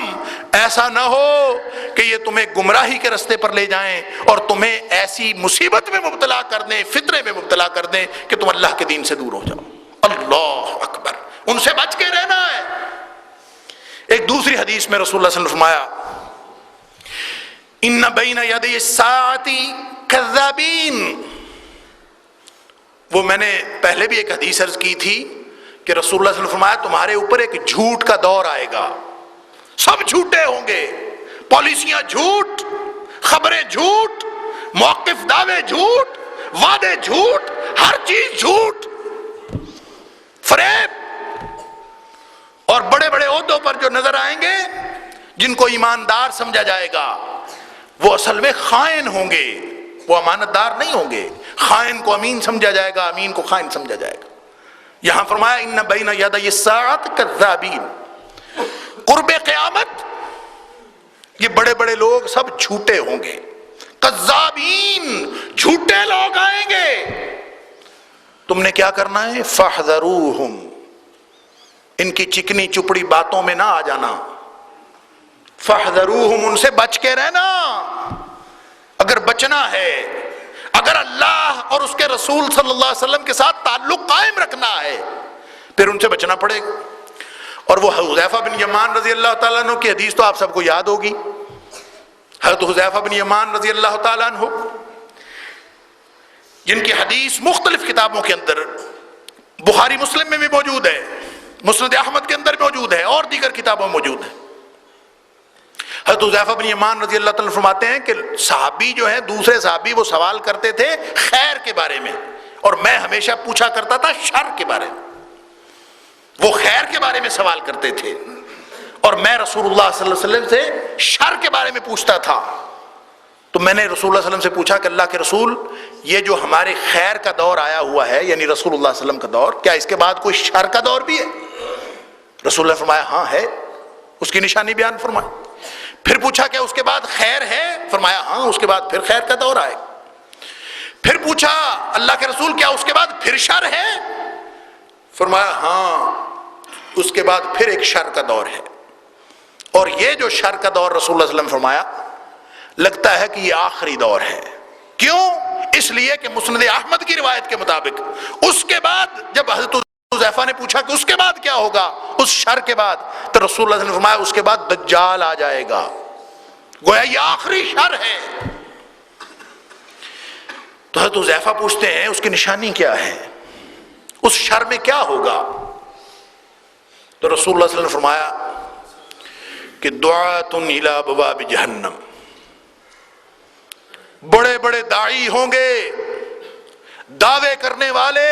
ایسا نہ ہو کہ یہ تمہیں گمراہی کے رستے پر لے جائیں اور تمہیں ایسی مصیبت میں مبتلا کر دیں، فتنے میں مبتلا کر دیں کہ تم اللہ کے دین سے دور ہو جاؤ۔ اللہ اکبر، ان سے بچ کے رہنا ہے۔ ایک دوسری حدیث میں رسول اللہ صلی اللہ علیہ وسلم نے فرمایا، ان بین یدی الساعۃ کذابین، وہ میں نے پہلے بھی ایک حدیث عرض کی تھی کہ رسول اللہ صلی اللہ علیہ وسلم نے فرمایا تمہارے اوپر ایک جھوٹ کا دور آئے گا، سب جھوٹے ہوں گے، پالیسیاں جھوٹ، خبریں جھوٹ، موقف دعوے جھوٹ، وعدے جھوٹ، ہر چیز جھوٹ، فریب، اور بڑے بڑے عہدوں پر جو نظر آئیں گے جن کو ایماندار سمجھا جائے گا وہ اصل میں خائن ہوں گے، وہ امانت دار نہیں ہوں گے، خائن کو امین سمجھا جائے گا، امین کو خائن سمجھا جائے گا۔ یہاں فرمایا ان بین یدی الساعۃ کذابین، قرب قیامت یہ بڑے بڑے لوگ سب جھوٹے ہوں گے، کذابین، جھوٹے لوگ آئیں گے۔ تم نے کیا کرنا ہے؟ فاحذروہم، ان کی چکنی چپڑی باتوں میں نہ آ جانا، فاحذروہم، ان سے بچ کے رہنا۔ اگر بچنا ہے، اگر اللہ اور اس کے رسول صلی اللہ علیہ وسلم کے ساتھ تعلق قائم رکھنا ہے پھر ان سے بچنا پڑے گا۔ اور وہ حذیفہ بن یمان رضی اللہ تعالیٰ عنہ کی حدیث تو آپ سب کو یاد ہوگی، حضرت حذیفہ بن یمان رضی اللہ تعالیٰ عنہ، جن کی حدیث مختلف کتابوں کے اندر، بخاری مسلم میں بھی موجود ہے، مسند احمد کے اندر موجود ہے، اور دیگر کتابوں میں موجود ہے۔ حضرت حذیفہ بن یمان رضی اللہ تعالیٰ عنہ فرماتے ہیں کہ صحابی جو ہیں، دوسرے صحابی، وہ سوال کرتے تھے خیر کے بارے میں، اور میں ہمیشہ پوچھا کرتا تھا شر کے بارے میں۔ وہ خیر کے بارے میں سوال کرتے تھے اور میں رسول اللہ صلی اللہ علیہ وسلم سے شر کے بارے میں پوچھتا تھا۔ تو میں نے رسول اللہ صلی اللہ علیہ وسلم سے پوچھا کہ اللہ کے رسول، یہ جو ہمارے خیر کا دور آیا ہوا ہے، یعنی رسول اللہ صلی اللہ علیہ وسلم کا دور، کیا اس کے بعد کوئی شر کا دور بھی ہے؟ رسول اللہ نے فرمایا ہاں ہے، اس کی نشانی بیان فرمائی۔ پھر پوچھا کہ اس کے بعد خیر ہے؟ فرمایا ہاں، اس کے بعد پھر خیر کا دور آئے۔ پھر پوچھا اللہ کے رسول کیا اس کے بعد پھر شر ہے؟ فرمایا ہاں، اس کے بعد پھر ایک شر کا دور ہے، اور یہ جو شر کا دور رسول اللہ صلی اللہ علیہ وسلم نے فرمایا، لگتا ہے کہ یہ آخری دور ہے۔ کیوں؟ اس لیے کہ مسند احمد کی روایت کے مطابق اس کے بعد جب حضرت حذیفہ نے پوچھا کہ اس کے بعد کیا ہوگا، اس شر کے بعد، تو رسول اللہ صلی اللہ علیہ وسلم نے فرمایا اس کے بعد دجال آ جائے گا، گویا یہ آخری شر ہے۔ تو حضرت حذیفہ پوچھتے ہیں اس کی نشانی کیا ہے، اس شر میں کیا ہوگا؟ تو رسول اللہ صلی اللہ علیہ وسلم نے فرمایا کہ دعاۃ الی ابواب جہنم، بڑے بڑے داعی ہوں گے، دعوے کرنے والے،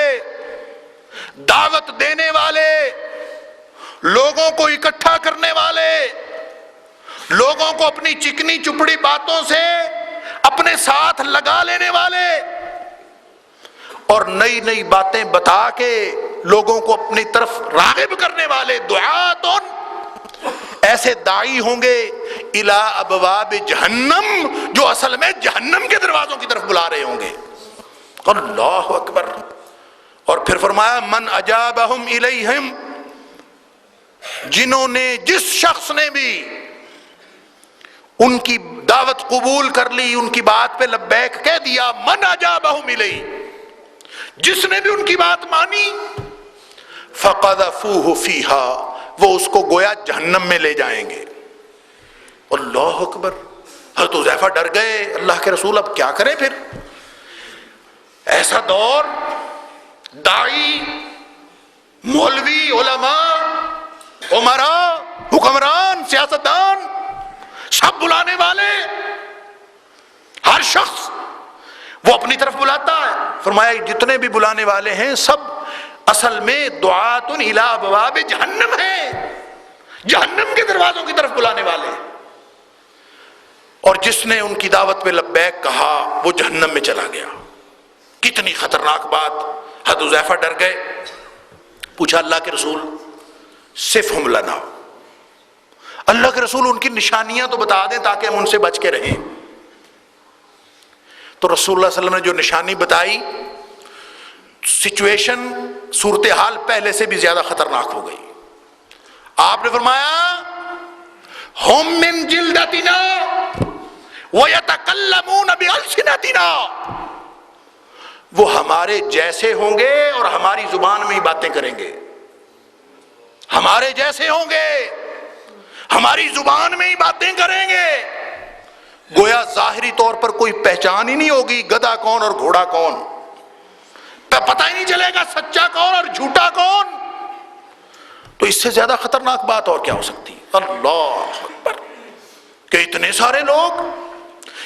دعوت دینے والے، لوگوں کو اکٹھا کرنے والے، لوگوں کو اپنی چکنی چپڑی باتوں سے اپنے ساتھ لگا لینے والے اور نئی نئی باتیں بتا کے لوگوں کو اپنی طرف راغب کرنے والے، دعاتن، ایسے داعی ہوں گے الی ابواب جہنم، جو اصل میں جہنم کے دروازوں کی طرف بلا رہے ہوں گے۔ اللہ اکبر۔ اور پھر فرمایا من اجابہم الیہم، جنہوں نے، جس شخص نے بھی ان کی دعوت قبول کر لی، ان کی بات پہ لبیک کہہ دیا، من اجابہم الیہ، جس نے بھی ان کی بات مانی، فقذفوہ فیہا، وہ اس کو گویا جہنم میں لے جائیں گے۔ اللہ اکبر۔ حضرت حذیفہ ڈر گئے، اللہ کے رسول اب کیا کریں پھر؟ ایسا دور، داعی، مولوی، علماء، عمراء، حکمران، سیاستدان، سب بلانے والے، ہر شخص وہ اپنی طرف بلاتا ہے۔ فرمایا جتنے بھی بلانے والے ہیں سب اصل میں دعات الی ابواب جہنم ہے، جہنم کے دروازوں کی طرف بلانے والے، اور جس نے ان کی دعوت پہ لبیک کہا وہ جہنم میں چلا گیا۔ کتنی خطرناک بات۔ حضرت حذیفہ ڈر گئے، پوچھا اللہ کے رسول صفہم لنا، اللہ کے رسول ان کی نشانیاں تو بتا دیں تاکہ ہم ان سے بچ کے رہیں۔ تو رسول اللہ صلی اللہ علیہ وسلم نے جو نشانی بتائی، سچویشن، صورتحال پہلے سے بھی زیادہ خطرناک ہو گئی۔ آپ نے فرمایا ہم من جلدتنا ویتکلمون بألسنتنا، وہ ہمارے جیسے ہوں گے اور ہماری زبان میں ہی باتیں کریں گے، ہمارے جیسے ہوں گے، ہماری زبان میں ہی باتیں کریں گے، گویا ظاہری طور پر کوئی پہچان ہی نہیں ہوگی گدھا کون اور گھوڑا کون، پتہ ہی نہیں چلے گا سچا کون اور جھوٹا کون۔ تو اس سے زیادہ خطرناک بات اور کیا ہو سکتی؟ اللہ اکبر، کہ اتنے سارے لوگ،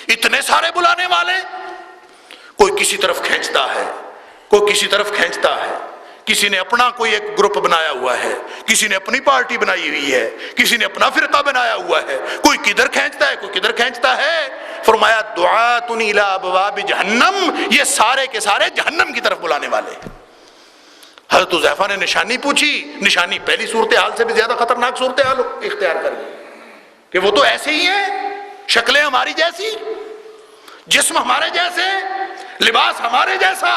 اتنے سارے بلانے والے، کوئی کسی طرف کھینچتا ہے، کوئی کسی طرف کھینچتا ہے، کسی نے اپنا کوئی ایک گروپ بنایا ہوا ہے، کسی نے اپنی پارٹی بنائی ہوئی ہے، کسی نے اپنا فرقہ بنایا ہوا ہے، کوئی کدھر کھینچتا ہے، کوئی کدھر کھینچتا ہے۔ فرمایا دعات الی ابواب جہنم، یہ سارے کے سارے جہنم کی طرف بلانے والے ہیں۔ حضرت حذیفہ نے نشانی پوچھی، نشانی پہلی صورتحال سے بھی زیادہ خطرناک صورتحال اختیار کر لی کہ وہ تو ایسے ہی ہیں، شکلیں ہماری جیسی، جسم ہمارے جیسے، لباس ہمارے جیسا،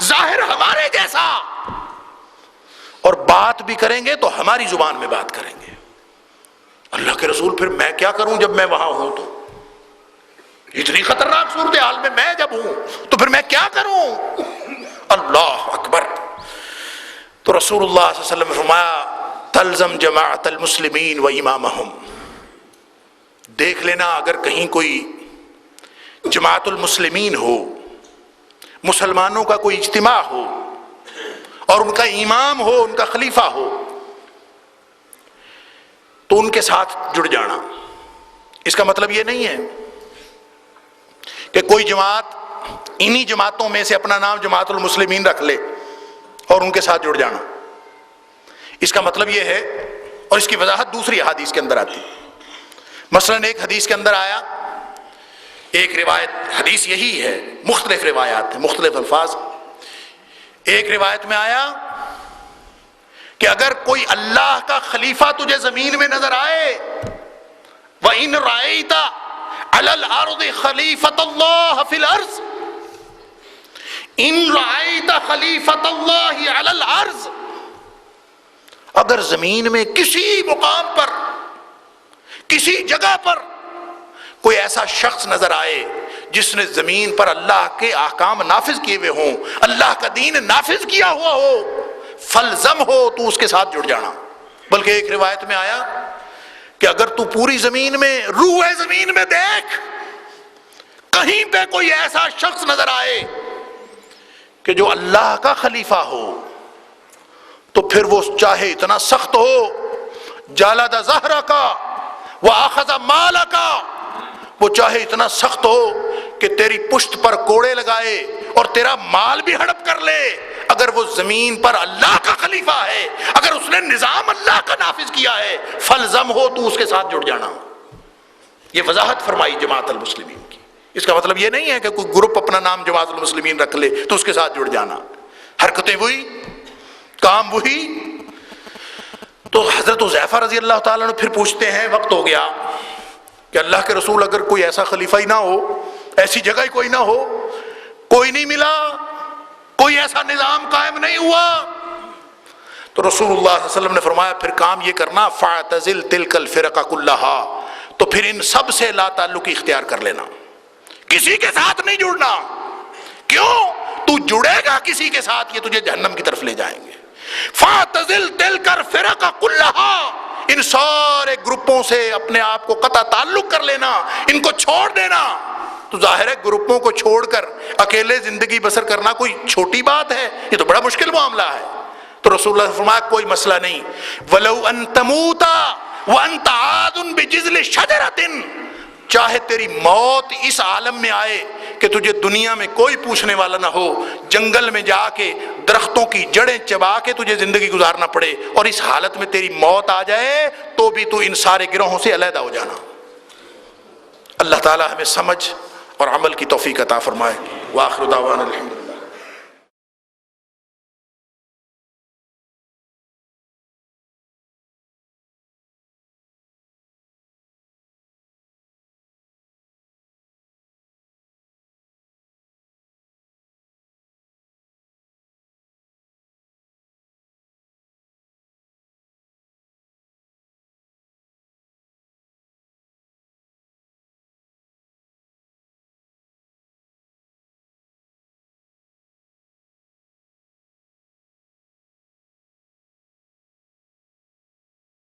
ظاہر ہمارے جیسا، اور بات بھی کریں گے تو ہماری زبان میں بات کریں گے۔ اللہ کے رسول پھر میں کیا کروں جب میں وہاں ہوں؟ تو اتنی خطرناک صورتحال میں میں جب ہوں تو پھر میں کیا کروں؟ اللہ اکبر۔ تو رسول اللہ صلی اللہ علیہ وسلم نے فرمایا تلزم جماعت المسلمین و امامہم، دیکھ لینا اگر کہیں کوئی جماعت المسلمین ہو، مسلمانوں کا کوئی اجتماع ہو اور ان کا امام ہو، ان کا خلیفہ ہو، تو ان کے ساتھ جڑ جانا۔ اس کا مطلب یہ نہیں ہے کہ کوئی جماعت انہی جماعتوں میں سے اپنا نام جماعت المسلمین رکھ لے اور ان کے ساتھ جڑ جانا۔ اس کا مطلب یہ ہے، اور اس کی وضاحت دوسری حدیث کے اندر آتی ہے۔ مثلاً ایک حدیث کے اندر آیا، ایک روایت، حدیث یہی ہے، مختلف روایات ہیں، مختلف الفاظ۔ ایک روایت میں آیا کہ اگر کوئی اللہ کا خلیفہ تجھے زمین میں نظر آئے، وَإِن رَأَيْتَ عَلَى الْأَرْضِ خَلِيفَةَ اللَّهِ فِي الْأَرْضِ، إِن رَأَيْتَ خَلِيفَةَ اللَّهِ عَلَى الْأَرْضِ، اگر زمین میں کسی مقام پر، کسی جگہ پر کوئی ایسا شخص نظر آئے جس نے زمین پر اللہ کے احکام نافذ کیے ہوئے ہوں، اللہ کا دین نافذ کیا ہوا ہو، فلزم ہو، تو اس کے ساتھ جڑ جانا۔ بلکہ ایک روایت میں آیا کہ اگر تو پوری زمین میں، روح زمین میں دیکھ، کہیں پہ کوئی ایسا شخص نظر آئے کہ جو اللہ کا خلیفہ ہو، تو پھر وہ چاہے اتنا سخت ہو، جالد زہرک وَأَخَذَ مَالَكَ، وہ چاہے اتنا سخت ہو کہ تیری پشت پر کوڑے لگائے اور تیرا مال بھی ہڑپ کر لے، اگر وہ زمین پر اللہ کا خلیفہ ہے، اگر اس نے نظام اللہ کا نافذ کیا ہے، فلزم ہو، تو اس کے ساتھ جڑ جانا۔ یہ وضاحت فرمائی جماعت المسلمین کی۔ اس کا مطلب یہ نہیں ہے کہ کوئی گروپ اپنا نام جماعت المسلمین رکھ لے تو اس کے ساتھ جڑ جانا۔ حرکتیں وہی، کام وہی۔ تو حضرت حذیفہ رضی اللہ تعالیٰ عنہ پھر پوچھتے ہیں، وقت ہو گیا کہ اللہ کے رسول اگر کوئی ایسا خلیفہ ہی نہ ہو، ایسی جگہ ہی کوئی نہ ہو، کوئی نہیں ملا، کوئی ایسا نظام قائم نہیں ہوا، تو رسول اللہ صلی اللہ علیہ وسلم نے فرمایا پھر کام یہ کرنا، فَاعْتَزِلْ تِلْكَ الْفِرَقَ كُلَّهَا، تو پھر ان سب سے لا تعلقی اختیار کر لینا، کسی کے ساتھ نہیں جڑنا۔ کیوں؟ تو جڑے گا کسی کے ساتھ، یہ تجھے جہنم کی طرف لے جائیں گے۔ فَاعْتَزِلْ تِلْكَ الْفِرَقَ كُلَّهَا، ان سارے گروپوں سے اپنے آپ کو قطع تعلق کر لینا، ان کو چھوڑ دینا۔ تو ظاہر ہے گروپوں کو چھوڑ کر اکیلے زندگی بسر کرنا کوئی چھوٹی بات ہے، یہ تو بڑا مشکل معاملہ ہے۔ تو رسول اللہ نے فرمایا کوئی مسئلہ نہیں، وَلَوْ أَن تَمُوتَ وَأَنْتَ عَادٌ بِجِذْلِ شَجَرَةٍ، چاہے تیری موت اس عالم میں آئے کہ تجھے دنیا میں کوئی پوچھنے والا نہ ہو، جنگل میں جا کے درختوں کی جڑیں چبا کے تجھے زندگی گزارنا پڑے، اور اس حالت میں تیری موت آ جائے تو بھی تو ان سارے گروہوں سے علیحدہ ہو جانا۔ اللہ تعالی ہمیں سمجھ اور عمل کی توفیق عطا فرمائے۔ وآخر دعوانا الحمد للہ۔